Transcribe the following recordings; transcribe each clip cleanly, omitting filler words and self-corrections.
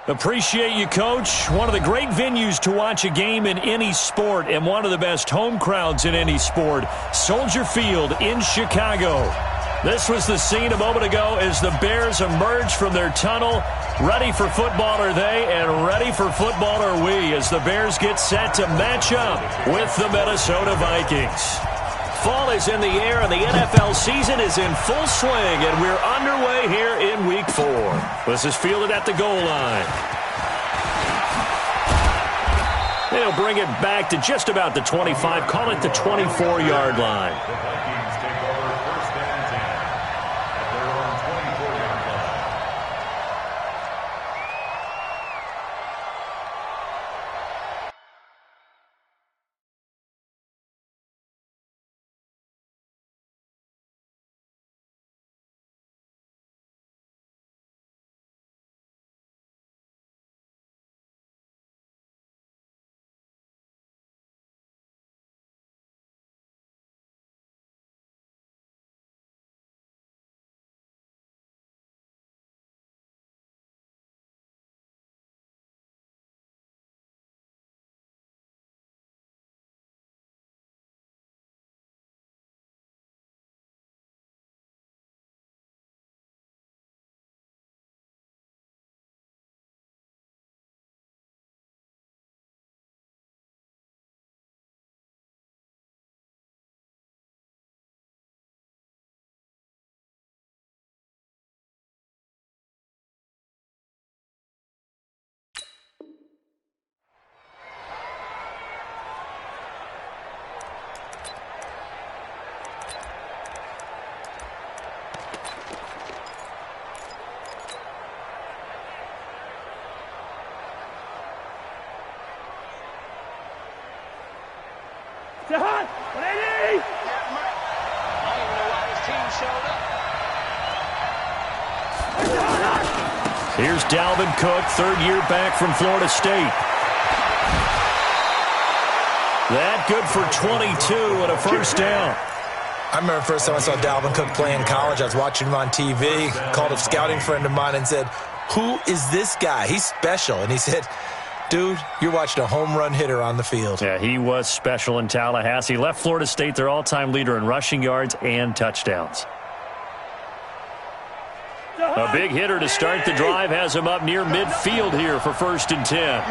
Appreciate you, Coach. One of the great venues to watch a game in any sport and one of the best home crowds in any sport, Soldier Field in Chicago. This was the scene a moment ago as the Bears emerged from their tunnel. Ready for football are they, and ready for football are we as the Bears get set to match up with the Minnesota Vikings. Fall is in the air, and the NFL season is in full swing, and we're underway here in Week 4. This is fielded at the goal line. They'll bring it back to just about the 25, call it the 24-yard line. Here's Dalvin Cook, third year back from Florida State. That good for 22 and a first down. I remember the first time I saw Dalvin Cook play in college. I was watching him on TV, called a scouting friend of mine and said, "Who is this guy? He's special." And he said, "Dude, you're watching a home run hitter on the field." Yeah, he was special in Tallahassee. Left Florida State their all-time leader in rushing yards and touchdowns. A big hitter to start the drive has him up near midfield here for 1st and 10.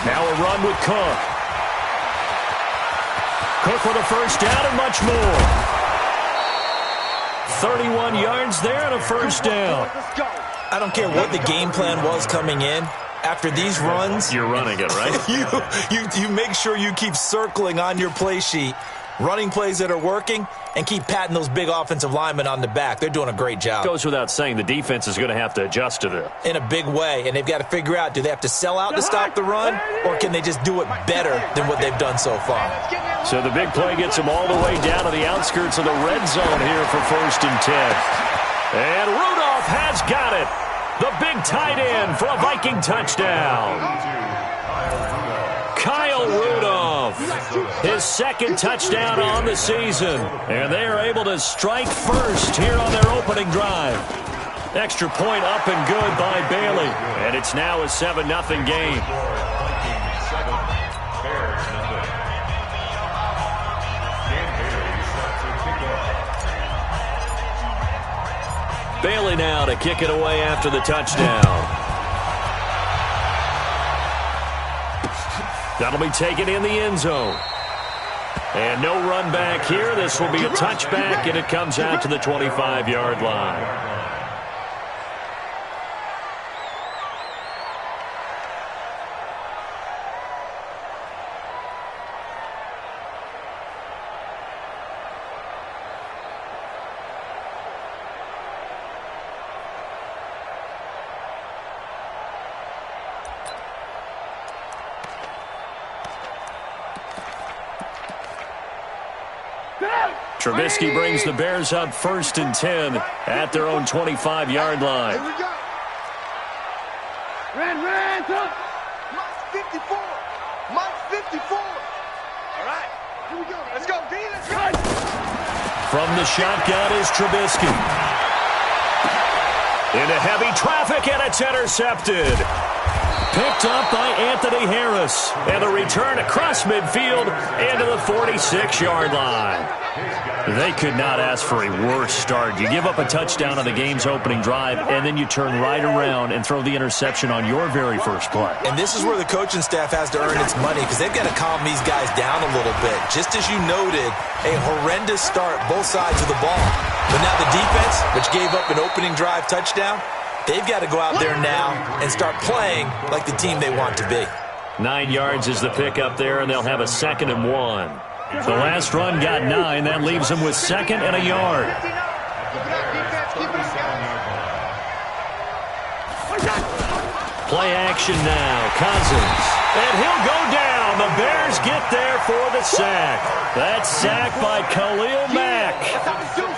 Now a run with Cook. Cook with a first down and much more. 31 yards there and a first down. I don't care what the game plan was coming in. After these runs, you're running it, right? you make sure you keep circling on your play sheet, running plays that are working, and keep patting those big offensive linemen on the back. They're doing a great job. Goes without saying the defense is going to have to adjust to this. In a big way, and they've got to figure out, do they have to sell out to stop the run, or can they just do it better than what they've done so far? So the big play gets them all the way down to the outskirts of the red zone here for 1st and 10. And Rudolph has got it. The big tight end for a Viking touchdown. Kyle Rudolph, his second touchdown on the season. And they are able to strike first here on their opening drive. Extra point up and good by Bailey. And it's now a 7-0 game. Bailey now to kick it away after the touchdown. That'll be taken in the end zone. And no run back here. This will be a touchback, and it comes out to the 25-yard line. Trubisky brings the Bears up 1st and 10 at their own 25-yard line. Here we go. Ran, up. Mike 54. Mike 54. All right. Here we go. Let's go, D. Let's go. From the shotgun is Trubisky. Into heavy traffic, and it's intercepted. Picked up by Anthony Harris. And the return across midfield into the 46-yard line. They could not ask for a worse start. You give up a touchdown on the game's opening drive, and then you turn right around and throw the interception on your very first play. And this is where the coaching staff has to earn its money because they've got to calm these guys down a little bit. Just as you noted, a horrendous start both sides of the ball. But now the defense, which gave up an opening drive touchdown, they've got to go out there now and start playing like the team they want to be. 9 yards is the pickup there, and they'll have a 2nd and 1. The last run got 9. That leaves them with 2nd and a yard. Play action now. Cousins. And he'll go down. The Bears get there for the sack. That's sacked by Khalil Mack.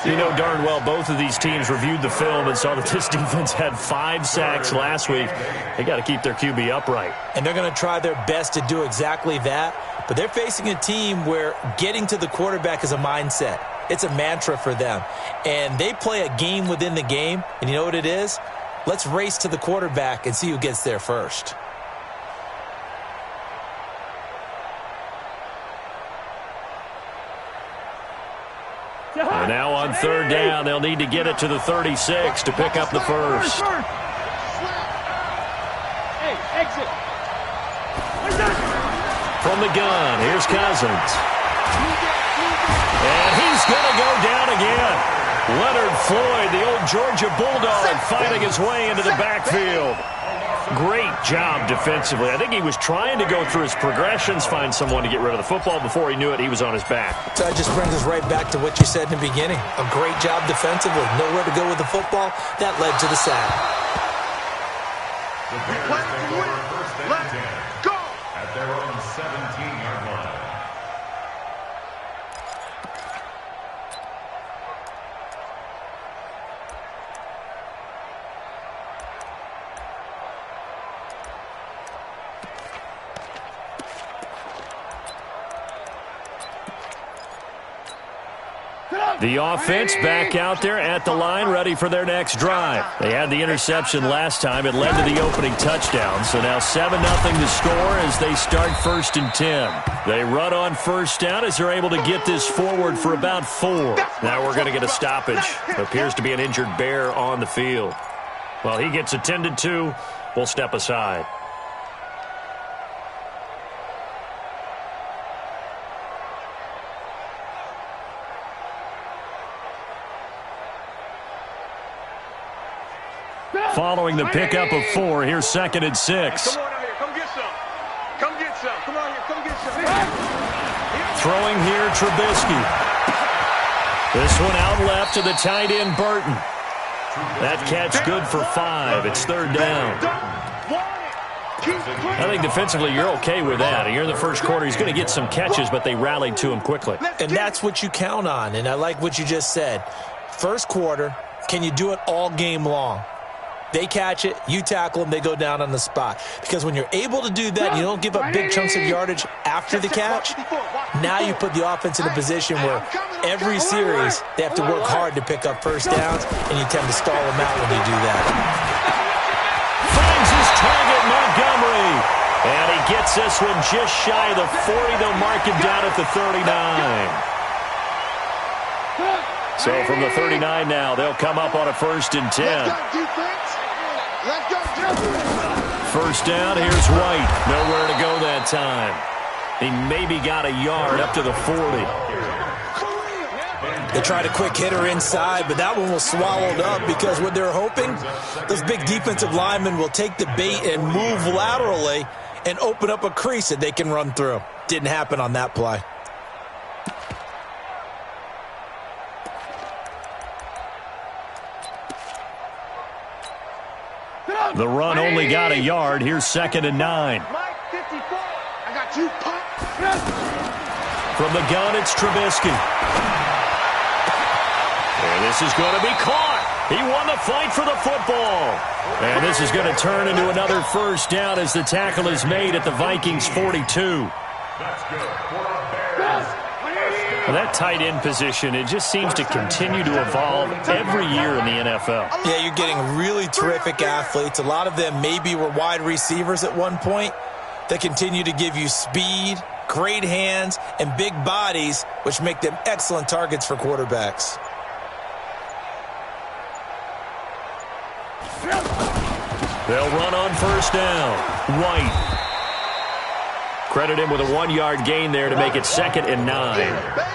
You know darn well both of these teams reviewed the film and saw that this defense had 5 sacks last week. They got to keep their QB upright. And they're going to try their best to do exactly that. But they're facing a team where getting to the quarterback is a mindset. It's a mantra for them. And they play a game within the game. And you know what it is? Let's race to the quarterback and see who gets there first. And now on 3rd down, they'll need to get it to the 36 to pick up the first. Hey, exit. From the gun, here's Cousins. And he's going to go down again. Leonard Floyd, the old Georgia Bulldog, fighting his way into the backfield. Great job defensively. I think he was trying to go through his progressions, find someone to get rid of the football. Before he knew it, he was on his back. So that just brings us right back to what you said in the beginning. A great job defensively. Nowhere to go with the football. That led to the sack. Let's go. At their own 17-yard line. The offense back out there at the line, ready for their next drive. They had the interception last time. It led to the opening touchdown. So now 7-0 to score as they start 1st and 10. They run on 1st down as they're able to get this forward for about 4. Now we're going to get a stoppage. Appears to be an injured Bear on the field. Well, he gets attended to. We'll step aside. Following the pickup of 4, here's 2nd and 6. Come on out here. Come get some. Come get some. Come on here. Come get some. Throwing here, Trubisky. This one out left to the tight end, Burton. That catch good for 5. It's 3rd down. I think defensively you're okay with that. You're in the first quarter. He's going to get some catches, but they rallied to him quickly. And that's what you count on. And I like what you just said. First quarter, can you do it all game long? They catch it, you tackle them, they go down on the spot. Because when you're able to do that, you don't give up big chunks of yardage after the catch. Now you put the offense in a position where every series they have to work hard to pick up 1st downs, and you tend to stall them out when you do that. Finds his target, Montgomery. And he gets this one just shy of the 40. They'll mark him down at the 39. So from the 39 now, they'll come up on a 1st and 10. First down, here's White. Nowhere to go that time. He maybe got a yard up to the 40. They tried a quick hitter inside, but that one was swallowed up because what they're hoping, those big defensive linemen will take the bait and move laterally and open up a crease that they can run through. Didn't happen on that play. The run only got a yard. Here's 2nd and 9. Mike 54. I got you, punk. From the gun, it's Trubisky. And this is going to be caught. He won the fight for the football. And this is going to turn into another 1st down as the tackle is made at the Vikings 42. That's good for a Bears. Well, that tight end position, it just seems to continue to evolve every year in the NFL. Yeah, you're getting really terrific athletes. A lot of them maybe were wide receivers at one point. They continue to give you speed, great hands, and big bodies, which make them excellent targets for quarterbacks. They'll run on first down. White. Credit him with a 1-yard gain there to make it 2nd and 9.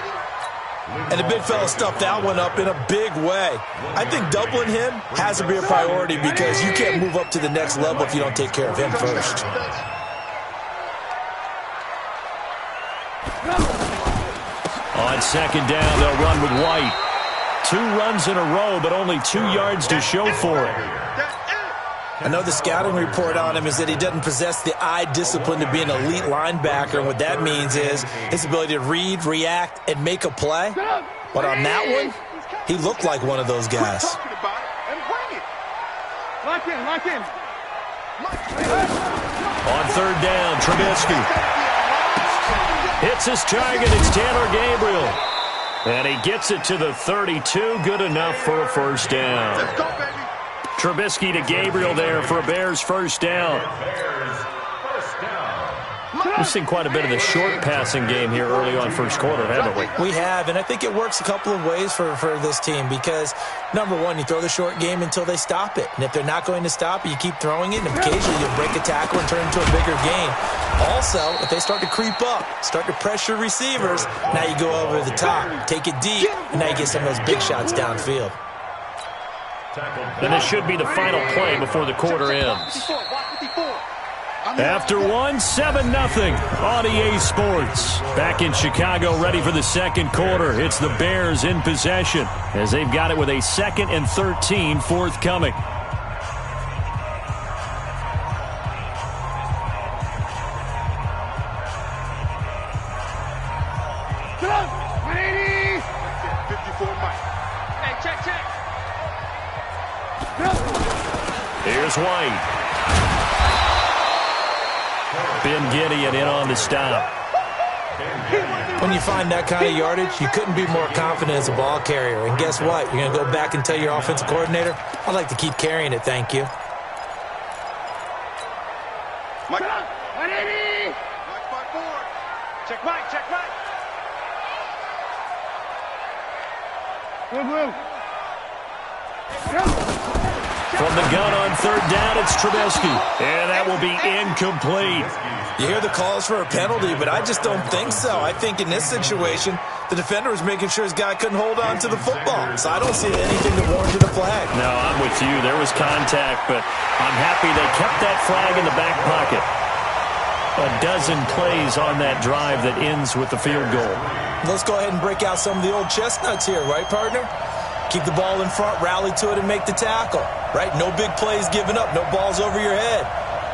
And the big fella stuffed that one up in a big way. I think doubling him has to be a priority because you can't move up to the next level if you don't take care of him first. On 2nd down, they'll run with White. 2 runs in a row, but only 2 yards to show for it. I know the scouting report on him is that he doesn't possess the eye discipline to be an elite linebacker, and what that means is his ability to read, react, and make a play. But on that one, he looked like one of those guys. Lock in. On 3rd down, Trubisky. Hits his target, it's Taylor Gabriel. And he gets it to the 32, good enough for a first down. Let's go, baby. Trubisky to Gabriel there for a Bears first down. We've seen quite a bit of the short passing game here early on first quarter, haven't we? We have, and I think it works a couple of ways for this team because, number one, you throw the short game until they stop it. And if they're not going to stop it, you keep throwing it, and occasionally you'll break a tackle and turn it into a bigger game. Also, if they start to creep up, start to pressure receivers, now you go over the top, take it deep, and now you get some of those big shots downfield. Then it should be the final play before the quarter ends. After 1, 7-0 on EA Sports. Back in Chicago, ready for the second quarter. It's the Bears in possession as they've got it with a 2nd and 13 forthcoming. Here's White. Ben Gideon in on the stop. When you find that kind of yardage, you couldn't be more confident as a ball carrier. And guess what? You're going to go back and tell your offensive coordinator, I'd like to keep carrying it, thank you. Check right. From the gun on 3rd down, it's Trubisky. And that will be incomplete. You hear the calls for a penalty, but I just don't think so. I think in this situation, the defender was making sure his guy couldn't hold on to the football. So I don't see anything that warranted a flag. No, I'm with you. There was contact, but I'm happy they kept that flag in the back pocket. A dozen plays on that drive that ends with the field goal. Let's go ahead and break out some of the old chestnuts here, right, partner? Keep the ball in front, rally to it, and make the tackle, right? No big plays given up, no balls over your head.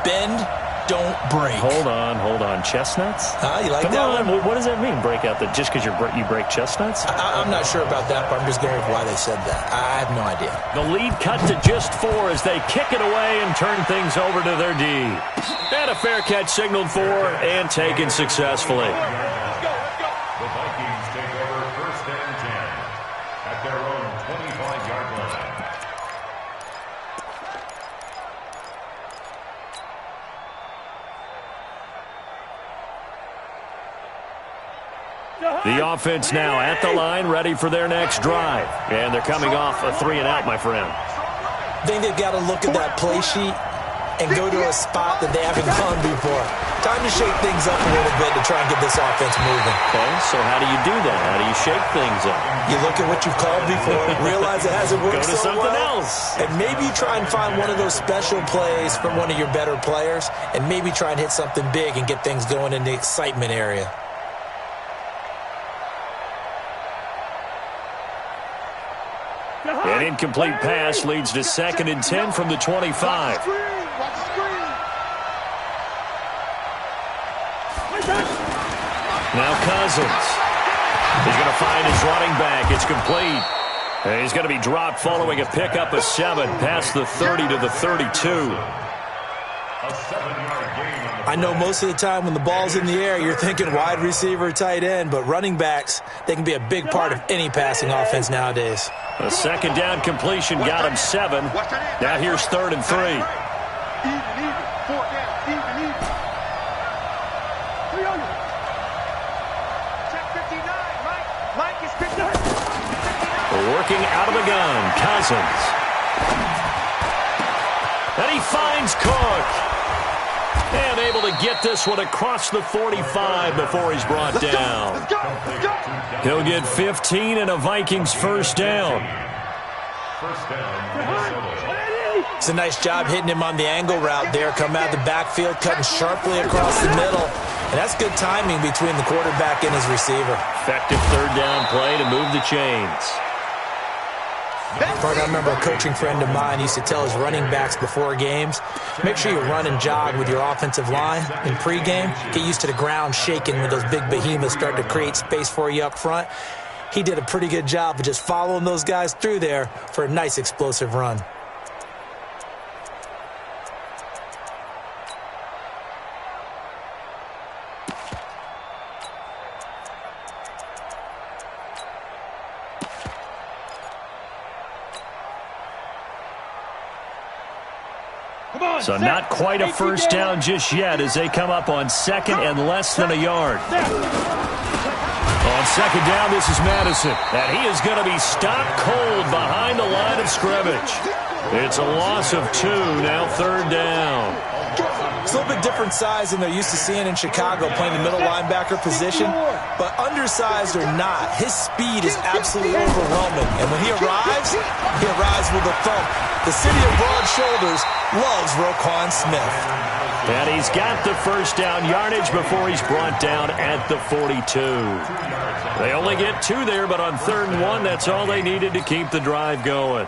Bend, don't break. Hold on. Chestnuts? You like Come that on. one? What does that mean, break out? That just because you break chestnuts? I'm not sure about that, but I'm just going with why they said that. I have no idea. The lead cut to just 4 as they kick it away and turn things over to their D. And a fair catch signaled for and taken successfully. The Vikings take over 1st and 10 at their own 25-yard line. The offense now at the line, ready for their next drive. And they're coming off a 3-and-out, my friend. I think they've got to look at that play sheet and go to a spot that they haven't gone before. Time to shake things up a little bit to try and get this offense moving. Okay, so how do you do that? How do you shake things up? You look at what you've called before, realize it hasn't worked Go to so something well, else. and maybe you try and find one of those special plays from one of your better players, and maybe try and hit something big and get things going in the excitement area. An incomplete pass leads to 2nd and 10 from the 25. Now Cousins. He's going to find his running back. It's complete. And he's going to be dropped following a pickup of 7 past the 30 to the 32. A 7-yard gain on the I know most of the time when the ball's in the air, you're thinking wide receiver, tight end, but running backs, they can be a big part of any passing offense nowadays. A second down completion got him 7. Now here's 3rd and 3. Even. 4 down. Even. 3 on you. Check 59. Mike is 59. Working out of the gun, Cousins. And he finds Cook. And able to get this one across the 45 before he's brought down. Let's go. He'll get 15 and a Vikings first down. first down, Minnesota. It's a nice job hitting him on the angle route there. Come out of the backfield, cutting sharply across the middle. And that's good timing between the quarterback and his receiver. Effective 3rd down play to move the chains. Bart, I remember a coaching friend of mine used to tell his running backs before games, make sure you run and jog with your offensive line in pregame. Get used to the ground shaking when those big behemoths start to create space for you up front. He did a pretty good job of just following those guys through there for a nice explosive run. So not quite a first down just yet as they come up on 2nd and less than a yard. On 2nd down, this is Madison. And he is going to be stopped cold behind the line of scrimmage. It's a loss of 2, now 3rd down. It's a little bit different size than they're used to seeing in Chicago, playing the middle linebacker position. But undersized or not, his speed is absolutely overwhelming. And when he arrives with a thump. The city of broad shoulders loves Roquan Smith. And he's got the first down yardage before he's brought down at the 42. They only get 2 there, but on 3rd and 1, that's all they needed to keep the drive going.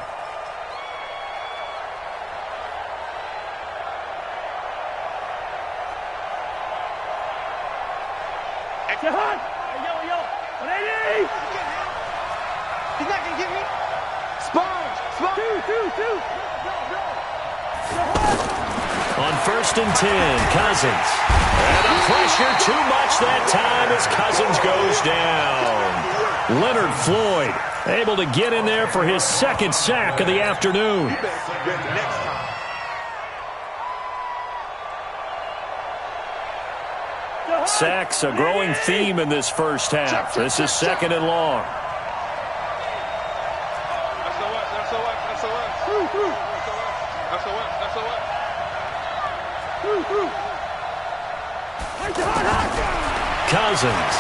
He's not going to get me. Sponge. 2. On 1st and 10, Cousins. And the pressure too much that time as Cousins goes down. Leonard Floyd able to get in there for his 2nd sack of the afternoon. Sacks a growing theme in this first half. This is 2nd and long. Cousins.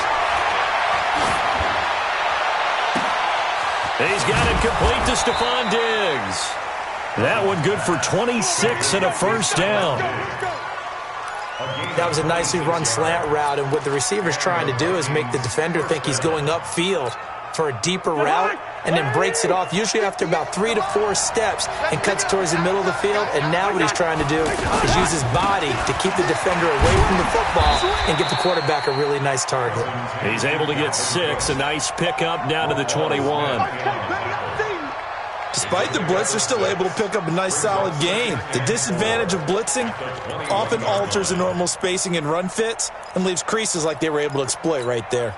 He's got it complete to Stephon Diggs. That one good for 26 and a first down. That was a nicely run slant route, and what the receiver's trying to do is make the defender think he's going upfield for a deeper route and then breaks it off, usually after about 3 to 4 steps, and cuts towards the middle of the field. And now what he's trying to do is use his body to keep the defender away from the football and give the quarterback a really nice target. He's able to get 6, a nice pickup down to the 21. Despite the blitz, they're still able to pick up a nice solid gain. The disadvantage of blitzing often alters the normal spacing and run fits and leaves creases like they were able to exploit right there.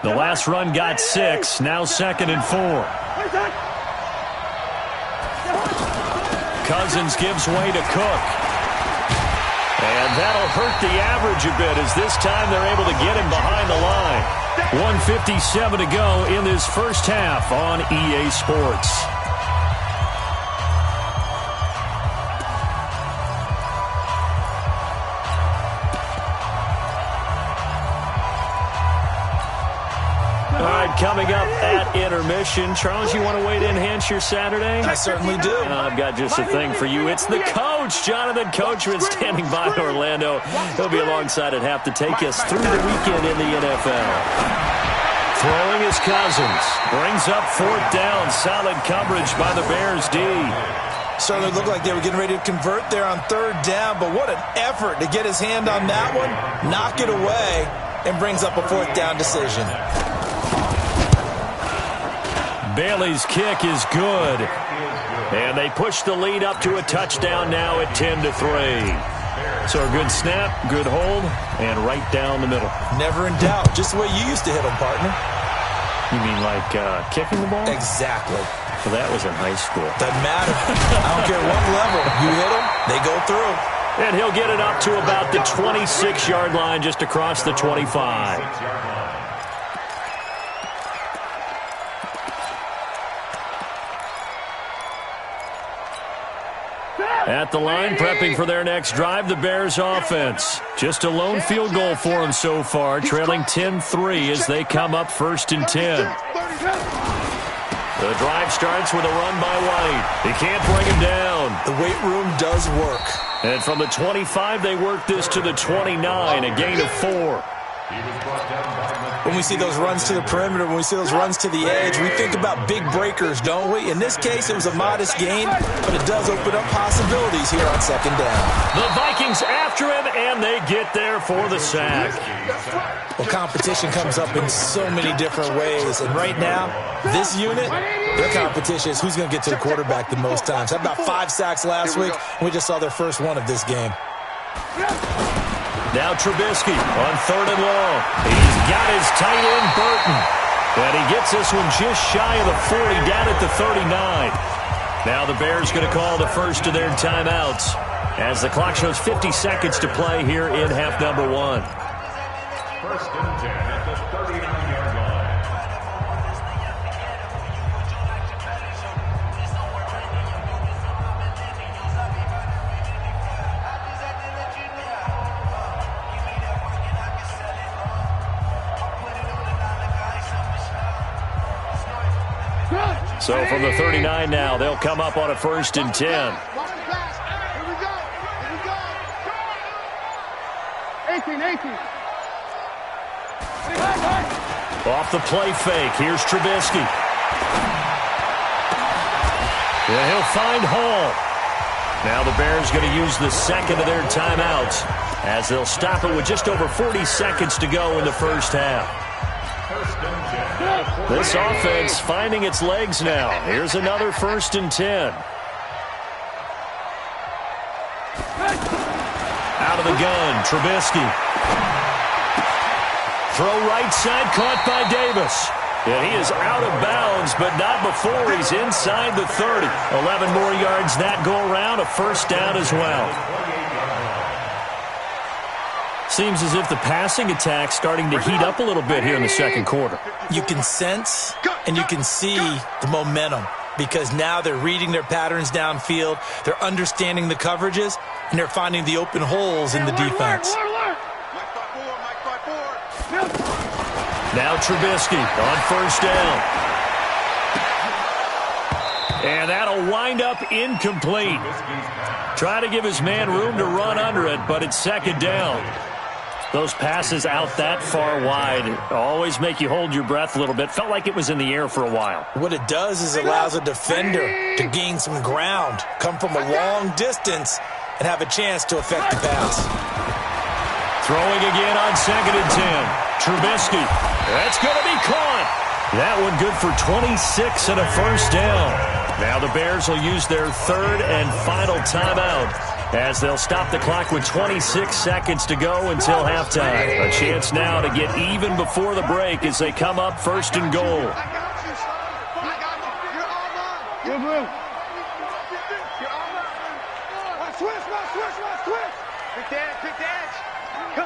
The last run got 6, now 2nd and 4. Cousins gives way to Cook. And that'll hurt the average a bit as this time they're able to get him behind the line. 1:57 to go in this first half on EA Sports. All right, coming up at intermission. Charles, you want to wait to enhance your Saturday? I certainly do. I've got just a thing for you. It's the coach, Jonathan Coachman, standing by in Orlando. He'll be alongside at half to take us through the weekend in the NFL. Throwing is Cousins. Brings up 4th down. Solid coverage by the Bears D. Certainly looked like they were getting ready to convert there on 3rd down, but what an effort to get his hand on that one, knock it away, and brings up a 4th down decision. Bailey's kick is good. And they push the lead up to a touchdown now at 10-3. So a good snap, good hold, and right down the middle. Never in doubt. Just the way you used to hit them, partner. You mean like kicking the ball? Exactly. Well, that was in high school. Doesn't matter. I don't care what level. You hit them, they go through. And he'll get it up to about the 26-yard line, just across the 25. At the line, prepping for their next drive, the Bears offense. Just a lone field goal for them so far, trailing 10-3 as they come up 1st and 10. The drive starts with a run by White. He can't bring him down. The weight room does work. And from the 25, they work this to the 29, a gain of 4. When we see those runs to the perimeter, when we see those runs to the edge, we think about big breakers, don't we? In this case, it was a modest gain, but it does open up possibilities here on 2nd down. The Vikings after him, and they get there for the sack. Well, competition comes up in so many different ways, and right now, this unit, their competition is who's going to get to the quarterback the most times. Had about 5 sacks last week, and we just saw their first one of this game. Now Trubisky on 3rd and long. He's got his tight end, Burton. And he gets this one just shy of the 40, down at the 39. Now the Bears going to call the first of their timeouts as the clock shows 50 seconds to play here in half number 1. 1st and 10 at the 39-yard line. So from the 39 now, they'll come up on a 1st and 10. Here we go. 18. Off the play fake, here's Trubisky. And he'll find Hall. Now the Bears going to use the second of their timeouts as they'll stop it with just over 40 seconds to go in the first half. This offense finding its legs now. Here's another 1st and 10. Out of the gun, Trubisky. Throw right side, caught by Davis. And he is out of bounds, but not before he's inside the 30. 11 more yards that go around, a 1st down as well. Seems as if the passing attack's starting to heat up a little bit here in the 2nd quarter. You can sense and you can see the momentum because now they're reading their patterns downfield, they're understanding the coverages, and they're finding the open holes in the defense. Now Trubisky on 1st down. And that'll wind up incomplete. Try to give his man room to run under it, but it's 2nd down. Those passes out that far wide always make you hold your breath a little bit. Felt like it was in the air for a while. What it does is it allows a defender to gain some ground, come from a long distance, and have a chance to affect the pass. Throwing again on 2nd and 10. Trubisky. That's going to be caught. That one good for 26 and a 1st down. Now the Bears will use their 3rd and final timeout as they'll stop the clock with 26 seconds to go until halftime. A chance now to get even before the break as they come up 1st and goal. Quick dash. Go.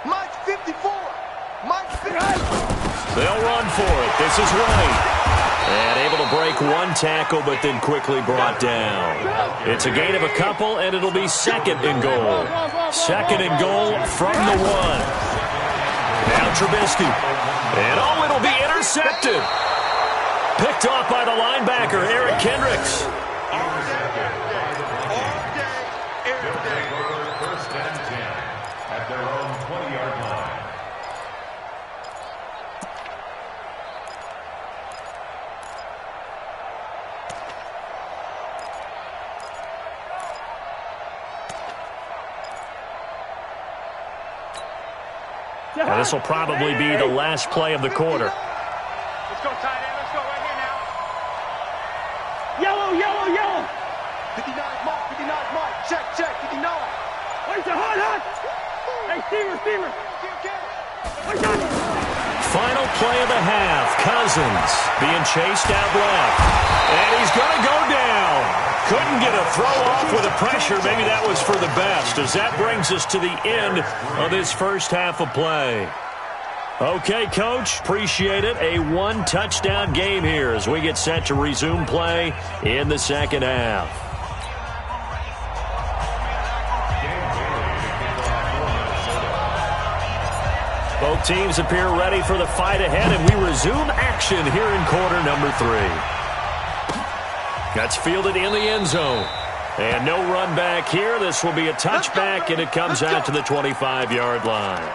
Mike's 54. They'll run for it. This is White. And able to break one tackle, but then quickly brought down. It's a gain of a couple, and it'll be 2nd and goal. 2nd and goal from the 1. Now Trubisky. And it'll be intercepted. Picked off by the linebacker, Eric Kendricks. 1st and 10 at their own 20-yard line. Now this will probably be the last play of the quarter. Let's go, tight end. Let's go right here. Final play of the half. Cousins being chased out left. And he's going to go down. Couldn't get a throw off with the pressure. Maybe that was for the best, as that brings us to the end of this first half of play. Okay, Coach, appreciate it. A one-touchdown game here as we get set to resume play in the second half. Both teams appear ready for the fight ahead, and we resume action here in quarter number 3. That's fielded in the end zone. And no run back here. This will be a touchback, and it comes out to the 25-yard line.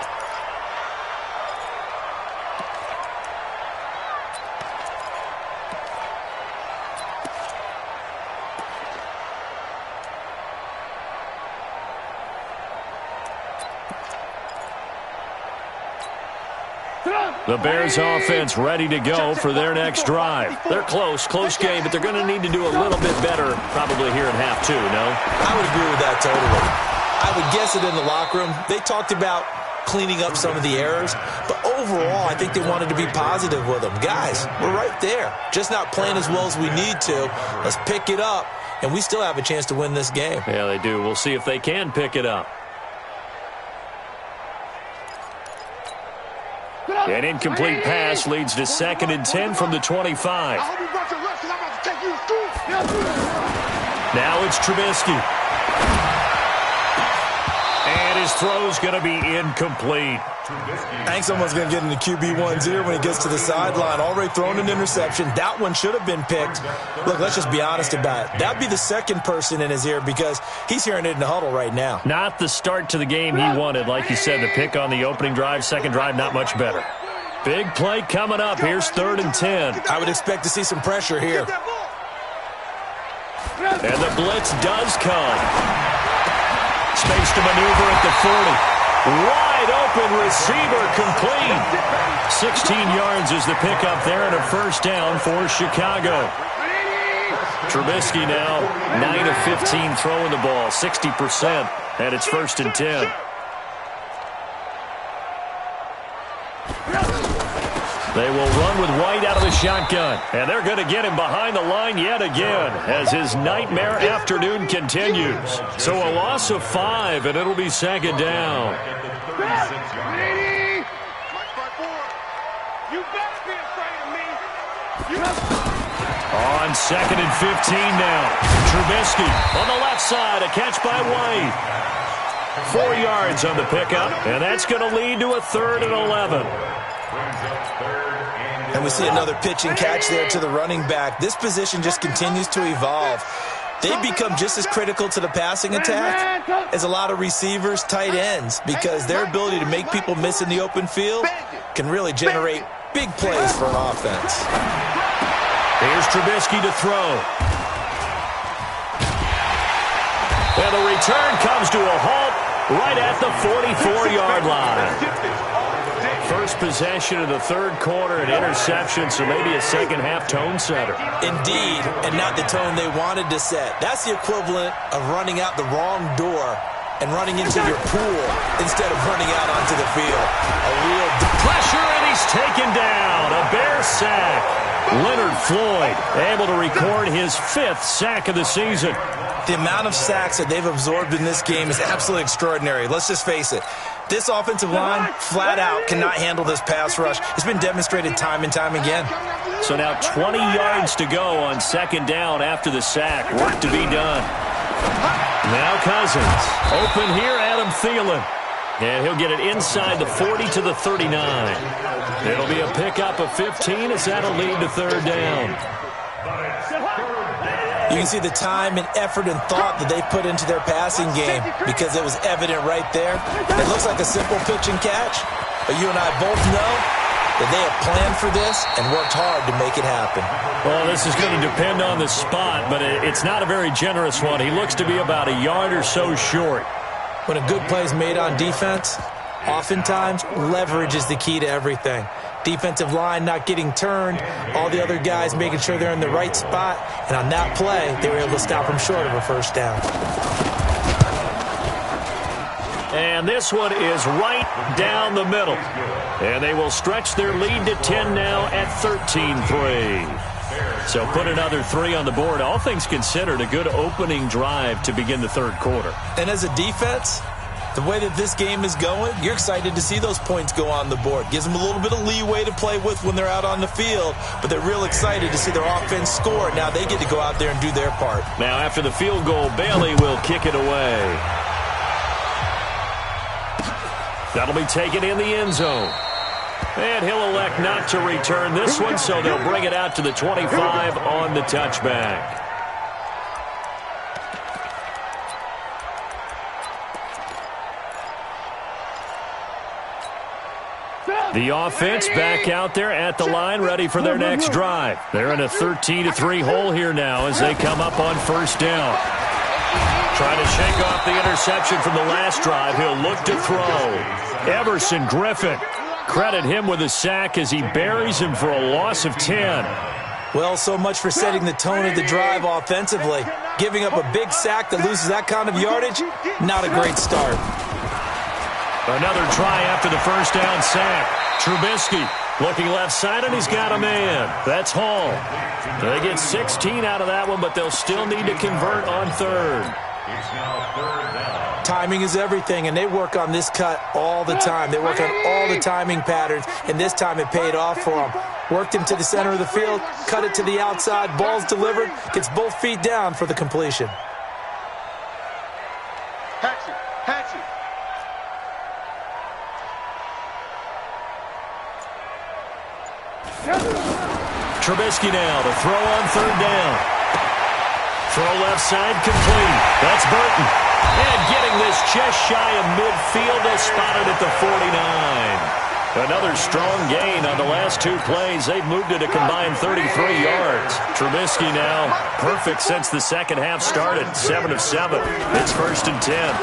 The Bears offense ready to go for their next drive. They're close game, but they're going to need to do a little bit better probably here in half 2, no? I would agree with that totally. I would guess it in the locker room. They talked about cleaning up some of the errors, but overall, I think they wanted to be positive with them. Guys, we're right there. Just not playing as well as we need to. Let's pick it up, and we still have a chance to win this game. Yeah, they do. We'll see if they can pick it up. An incomplete pass leads to 2nd and 10 from the 25. Now it's Trubisky. And his throw's going to be incomplete. I think someone's going to get into QB1's ear when he gets to the sideline. Already thrown an interception. That one should have been picked. Look, let's just be honest about it. That'd be the second person in his ear because he's hearing it in the huddle right now. Not the start to the game he wanted. Like you said, the pick on the opening drive, second drive, not much better. Big play coming up. Here's 3rd and 10. I would expect to see some pressure here. And the blitz does come. Space to maneuver at the 40. Wide open receiver complete. 16 yards is the pickup there and a first down for Chicago. Trubisky now 9 of 15 throwing the ball, 60%, and it's 1st and 10. They will run with White out of the shotgun, and they're going to get him behind the line yet again as his nightmare afternoon continues. So a loss of 5, and it'll be 2nd down. On 2nd and 15 now. Trubisky on the left side, a catch by White. 4 yards on the pickup, and that's going to lead to a 3rd and 11. And we see another pitch and catch there to the running back. This position just continues to evolve. They've become just as critical to the passing attack as a lot of receivers, tight ends, because their ability to make people miss in the open field can really generate big plays for an offense. Here's Trubisky to throw. And the return comes to a halt right at the 44-yard line. First possession of the 3rd quarter, an interception, so maybe a second-half tone setter. Indeed, and not the tone they wanted to set. That's the equivalent of running out the wrong door and running into your pool instead of running out onto the field. A real pressure, and he's taken down. A Bear sack. Leonard Floyd able to record his 5th sack of the season. The amount of sacks that they've absorbed in this game is absolutely extraordinary. Let's just face it. This offensive line, flat out, cannot handle this pass rush. It's been demonstrated time and time again. So now 20 yards to go on 2nd down after the sack. Work to be done. Now Cousins. Open here, Adam Thielen. And he'll get it inside the 40 to the 39. It'll be a pickup of 15 as that'll lead to 3rd down. You can see the time and effort and thought that they put into their passing game because it was evident right there. It looks like a simple pitch and catch, but you and I both know that they have planned for this and worked hard to make it happen. Well, this is going to depend on the spot, but it's not a very generous one. He looks to be about a yard or so short. When a good play is made on defense, oftentimes leverage is the key to everything. Defensive line not getting turned, all the other guys making sure they're in the right spot, and on that play, they were able to stop them short of a first down. And this one is right down the middle. And they will stretch their lead to 10 now at 13-3. So put another 3 on the board. All things considered, a good opening drive to begin the third quarter. And as a defense, the way that this game is going, you're excited to see those points go on the board. Gives them a little bit of leeway to play with when they're out on the field, but they're real excited to see their offense score. Now they get to go out there and do their part. Now after the field goal, Bailey will kick it away. That'll be taken in the end zone. And he'll elect not to return this one, so they'll bring it out to the 25 on the touchback. The offense back out there at the line, ready for their next drive. They're in a 13-3 hole here now as they come up on first down. Trying to shake off the interception from the last drive. He'll look to throw. Everson Griffin. Credit him with a sack as he buries him for a loss of 10. Well, so much for setting the tone of the drive offensively. Giving up a big sack that loses that kind of yardage, not a great start. Another try after the first down sack. Trubisky looking left side, and he's got a man. That's Hall. They get 16 out of that one, but they'll still need to convert on third. It's now third down. Timing is everything, and they work on this cut all the time. They work on all the timing patterns, and this time it paid off for them. Worked him to the center of the field, cut it to the outside, ball's delivered, gets both feet down for the completion. Hatchet. Trubisky now to throw on third down. Throw left side complete. That's Burton. And getting this just shy of midfield, they spotted at the 49. Another strong gain on the last 2 plays. They've moved it a combined 33 yards. Trubisky now perfect since the second half started. 7 of 7. It's first and 10.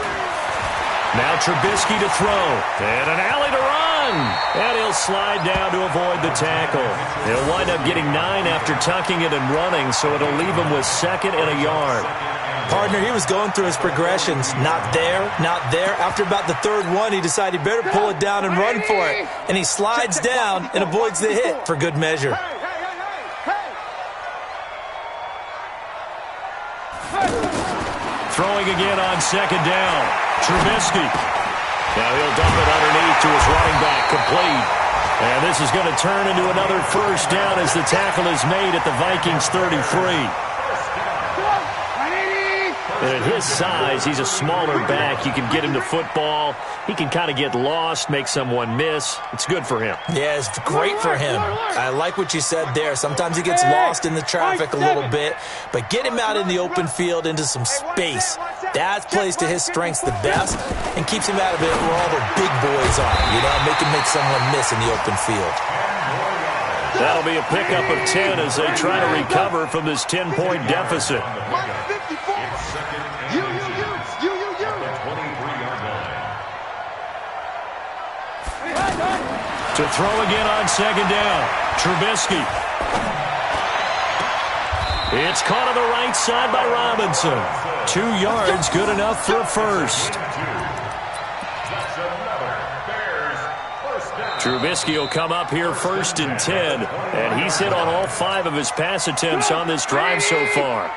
Now Trubisky to throw. And an alley to run. And he'll slide down to avoid the tackle. He'll wind up getting 9 after tucking it and running, so it'll leave him with 2nd and a yard. Partner, he was going through his progressions. Not there, not there. After about the 3rd one, he decided he better pull it down and run for it. And he slides down and avoids the hit for good measure. Throwing again on 2nd down. Trubisky. Now he'll dump it underneath to his running back, complete. And this is going to turn into another first down as the tackle is made at the Vikings 33. And at his size, he's a smaller back. You can get him to football. He can kind of get lost, make someone miss. It's good for him. Yeah, it's great for him. I like what you said there. Sometimes he gets lost in the traffic a little bit, but get him out in the open field into some space. That plays to his strengths the best and keeps him out of it where all the big boys are. You know, make someone miss in the open field. That'll be a pickup of 10 as they try to recover from this 10-point deficit. To throw again on 2nd down. Trubisky. It's caught on the right side by Robinson. 2 yards, good enough for a first. Trubisky will come up here 1st and 10, and he's hit on all 5 of his pass attempts on this drive so far.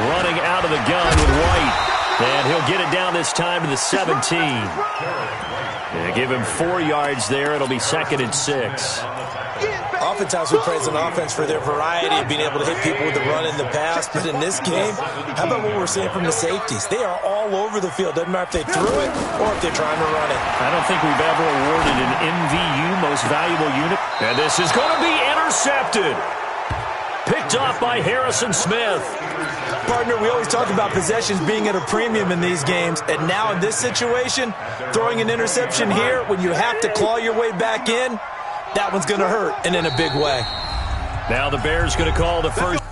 Running out of the gun with White. And he'll get it down this time to the 17. Yeah, give him 4 yards there. It'll be 2nd and 6. Oftentimes we praise an offense for their variety of being able to hit people with the run and the pass. But in this game, how about what we're seeing from the safeties? They are all over the field. Doesn't matter if they threw it or if they're trying to run it. I don't think we've ever awarded an MVU, most valuable unit. And this is going to be intercepted. Picked off by Harrison Smith. Partner, we always talk about possessions being at a premium in these games, and now in this situation, throwing an interception here when you have to claw your way back in, that one's going to hurt, and in a big way. Now the Bears going to call the first.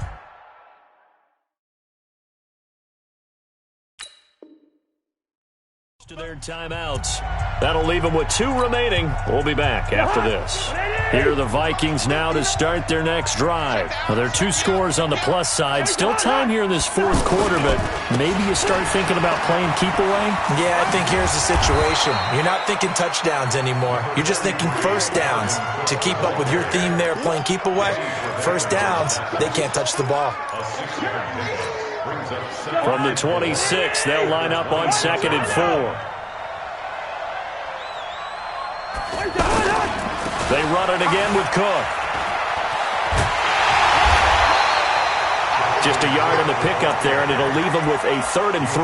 To their timeouts. That'll leave them with 2 remaining. We'll be back after this. Here are the Vikings now to start their next drive. Well, there are 2 scores on the plus side. Still time here in this fourth quarter, but maybe you start thinking about playing keep away? Yeah, I think here's the situation. You're not thinking touchdowns anymore. You're just thinking first downs. To keep up with your theme there, playing keep away, first downs, they can't touch the ball. From the 26, they'll line up on 2nd and 4. They run it again with Cook. Just a yard on the pickup there, and it'll leave them with a 3rd and 3.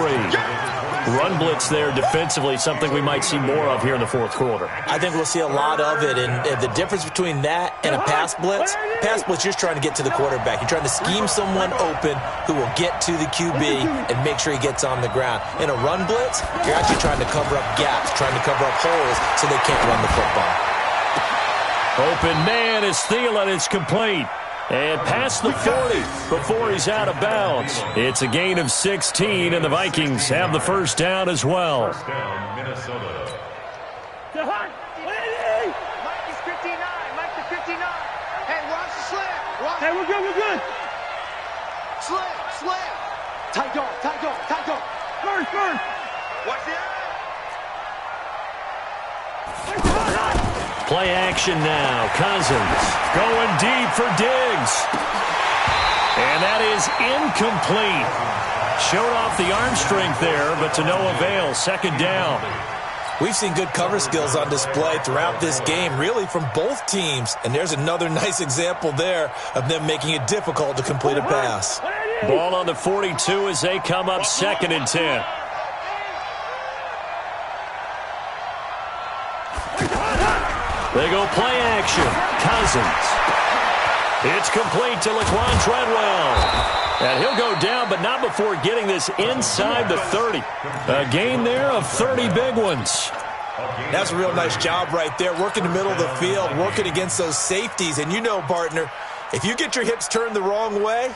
Run blitz there defensively, something we might see more of here in the fourth quarter. I think we'll see a lot of it, and the difference between that and a pass blitz, you're just trying to get to the quarterback. You're trying to scheme someone open who will get to the QB and make sure he gets on the ground. In a run blitz, you're actually trying to cover up gaps, trying to cover up holes so they can't run the football. Open man is Thielen. It's complete. And past the 40 before he's out of bounds. It's a gain of 16, and the Vikings have the first down as well. First down, Minnesota. Mike is 59. Mike is 59. Hey, watch the slam. Hey, we're good. Slam. Tight dog. First. Watch the eye. Play action now. Cousins going deep for Diggs. And that is incomplete. Showed off the arm strength there, but to no avail. 2nd down. We've seen good cover skills on display throughout this game, really from both teams. And there's another nice example there of them making it difficult to complete a pass. Ball on the 42 as they come up 2nd and 10. They go play action. Cousins. It's complete to Laquan Treadwell. And he'll go down, but not before getting this inside the 30. A gain there of 30 big ones. That's a real nice job right there, working the middle of the field, working against those safeties. And you know, partner, if you get your hips turned the wrong way,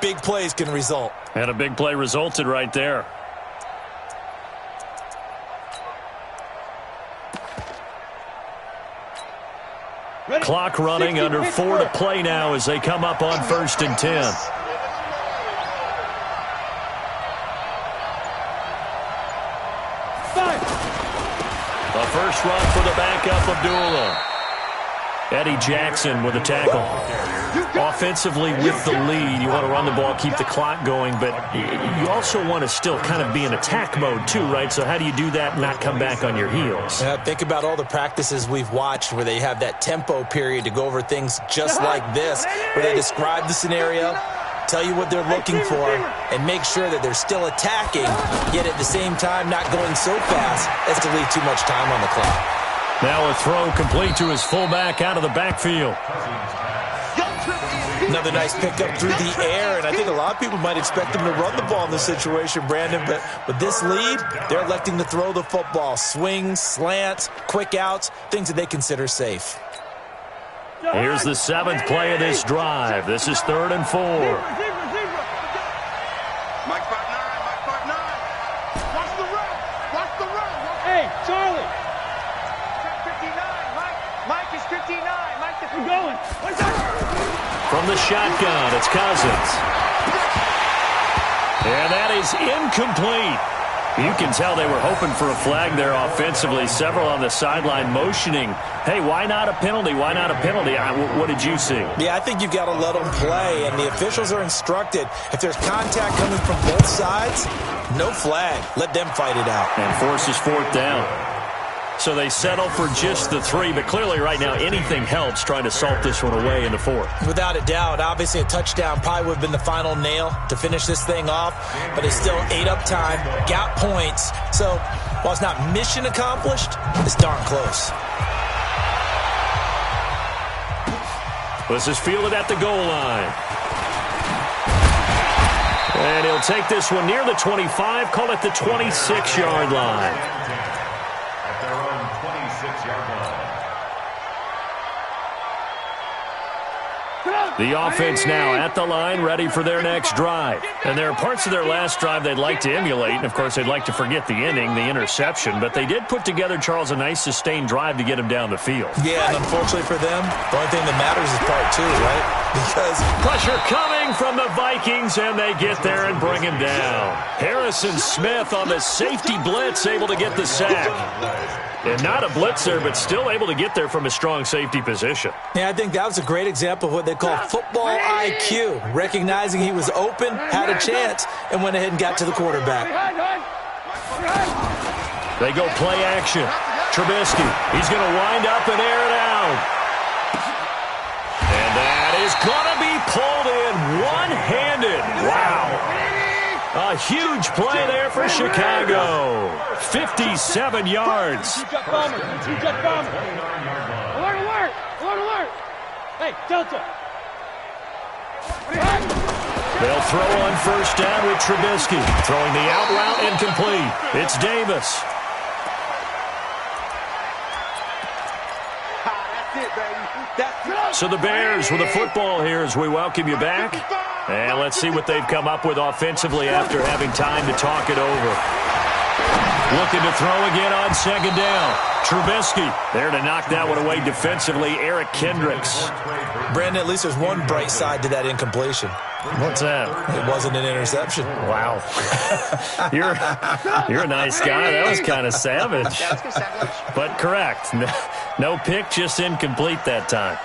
big plays can result. And a big play resulted right there. Clock running, under 4 to play now as they come up on 1st and 10. The first run for the backup, Abdullah. Eddie Jackson with a tackle. Offensively with the lead, you want to run the ball, keep the clock going, but you also want to still kind of be in attack mode too, right? So how do you do that and not come back on your heels? Think about all the practices we've watched where they have that tempo period to go over things just like this, where they describe the scenario, tell you what they're looking for, and make sure that they're still attacking, yet at the same time not going so fast as to leave too much time on the clock. Now a throw complete to his fullback out of the backfield. Another nice pickup through the air, and I think a lot of people might expect them to run the ball in this situation, Brandon, but with this lead, they're electing to throw the football. Swings, slants, quick outs, things that they consider safe. Here's the 7th play of this drive. This is 3rd and 4. Mike 5'9", Mike 5'9". Watch the run. Hey, Charlie. 59, Mike is 59. Mike is going. From the shotgun, it's Cousins. And that is incomplete. You can tell they were hoping for a flag there offensively. Several on the sideline motioning, hey, why not a penalty? Why not a penalty? What did you see? Yeah, I think you've got to let them play, and the officials are instructed. If there's contact coming from both sides, no flag. Let them fight it out. And forces 4th down. So they settle for just the 3, but clearly right now anything helps trying to salt this one away in the 4th. Without a doubt, obviously a touchdown probably would have been the final nail to finish this thing off, but it's still ate up time, got points. So while it's not mission accomplished, it's darn close. This is fielded at the goal line. And he'll take this one near the 25, call it the 26-yard line. At their own 26-yard line. The offense now at the line, ready for their next drive. And there are parts of their last drive they'd like to emulate. And, of course, they'd like to forget the inning, the interception. But they did put together, Charles, a nice sustained drive to get him down the field. Yeah, and unfortunately for them, the only thing that matters is part two, right? Because pressure coming from the Vikings, and they get there and bring him down. Harrison Smith on the safety blitz, able to get the sack. And not a blitzer, but still able to get there from a strong safety position. Yeah, I think that was a great example of what they call football IQ. Recognizing he was open, had a chance, and went ahead and got to the quarterback. They go play action. Trubisky, he's going to wind up and air it out. And that is going to be pulled in one-handed. Wow. A huge play there for Chicago. 57 yards. Alert, alert! Alert, alert! Hey, Delta! They'll throw on first down with Trubisky. Throwing the out route incomplete. It's Davis. So the Bears with the football here as we welcome you back. And let's see what they've come up with offensively after having time to talk it over. Looking to throw again on second down. Trubisky there to knock that one away defensively. Eric Kendricks. Brandon, at least there's one bright side to that incompletion. What's that? It wasn't an interception. Wow. You're a nice guy. That was kind of savage. But correct. No pick, just incomplete that time.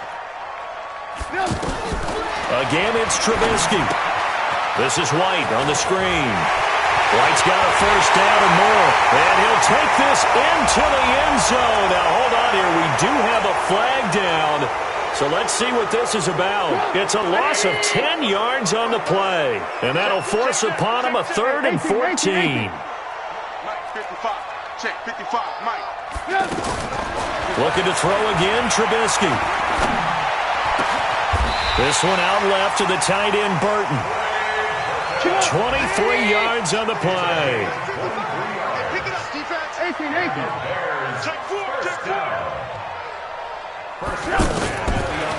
Again, it's Trubisky. This is White on the screen. White's got a first down and more. And he'll take this into the end zone. Now, hold on here. We do have a flag down. So let's see what this is about. It's a loss of 10 yards on the play. And that'll force upon him a 3rd and 14. Mike, 55. Check, 55. Mike. Looking to throw again, Trubisky. This one out left to the tight end, Burton. 23 yards on the play. Pick it up, defense. 18. Check 4.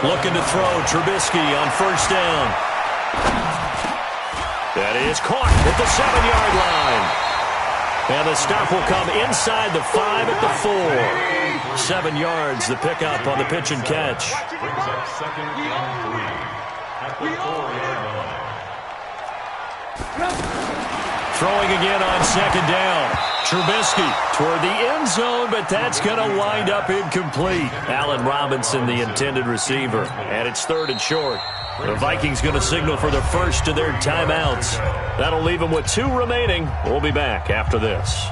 Looking to throw, Trubisky on first down. That is caught at the 7-yard line. And the stop will come inside the 5 at the 4. 7 yards, the pickup on the pitch and catch. Brings up 2nd and 3 at the 4-yard line. Throwing again on second down. Trubisky toward the end zone, but that's going to wind up incomplete. Allen Robinson, the intended receiver. And it's 3rd and short. The Vikings going to signal for the first of their timeouts. That'll leave them with 2 remaining. We'll be back after this.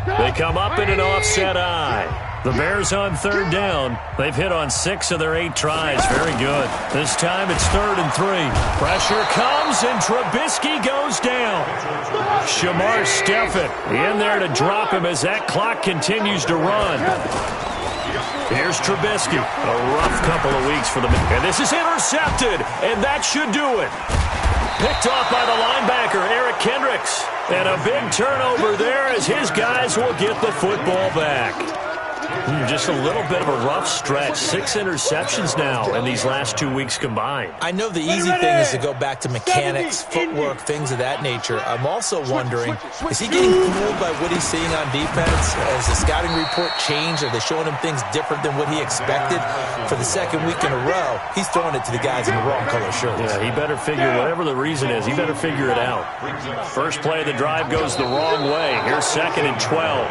They come up in an offset eye. The Bears on 3rd down. They've hit on 6 of their 8 tries. Very good. This time it's 3rd and 3. Pressure comes, and Trubisky goes down. Shamar Stephen in there to drop him as that clock continues to run. Here's Trubisky. A rough couple of weeks for the men. And this is intercepted, and that should do it. Picked off by the linebacker, Eric Kendricks. And a big turnover there as his guys will get the football back. Just a little bit of a rough stretch. 6 interceptions now in these last 2 weeks combined. I know the easy thing is to go back to mechanics, footwork, things of that nature. I'm also wondering, is he getting fooled by what he's seeing on defense? Has the scouting report changed? Are they showing him things different than what he expected? For the 2nd week in a row, he's throwing it to the guys in the wrong color shirts. Yeah, he better figure, whatever the reason is, he better figure it out. First play of the drive goes the wrong way. Here's 2nd and 12.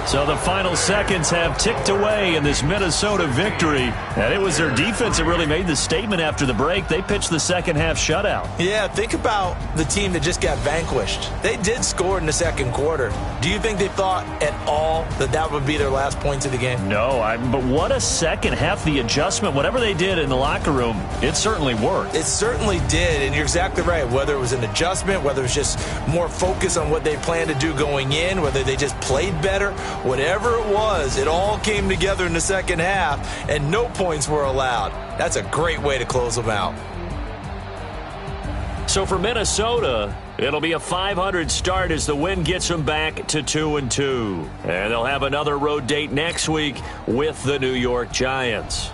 So the final seconds have ticked away in this Minnesota victory. And it was their defense that really made the statement after the break. They pitched the second half shutout. Yeah, think about the team that just got vanquished. They did score in the 2nd quarter. Do you think they thought at all that that would be their last points of the game? No, but what a second half. The adjustment, whatever they did in the locker room, it certainly worked. It certainly did, and you're exactly right. Whether it was an adjustment, whether it was just more focus on what they planned to do going in, whether they just played better, whatever it was, it all came together in the second half, and no points were allowed. That's a great way to close them out. So for Minnesota, it'll be a 500 start as the win gets them back to 2-2. And they'll have another road date next week with the New York Giants.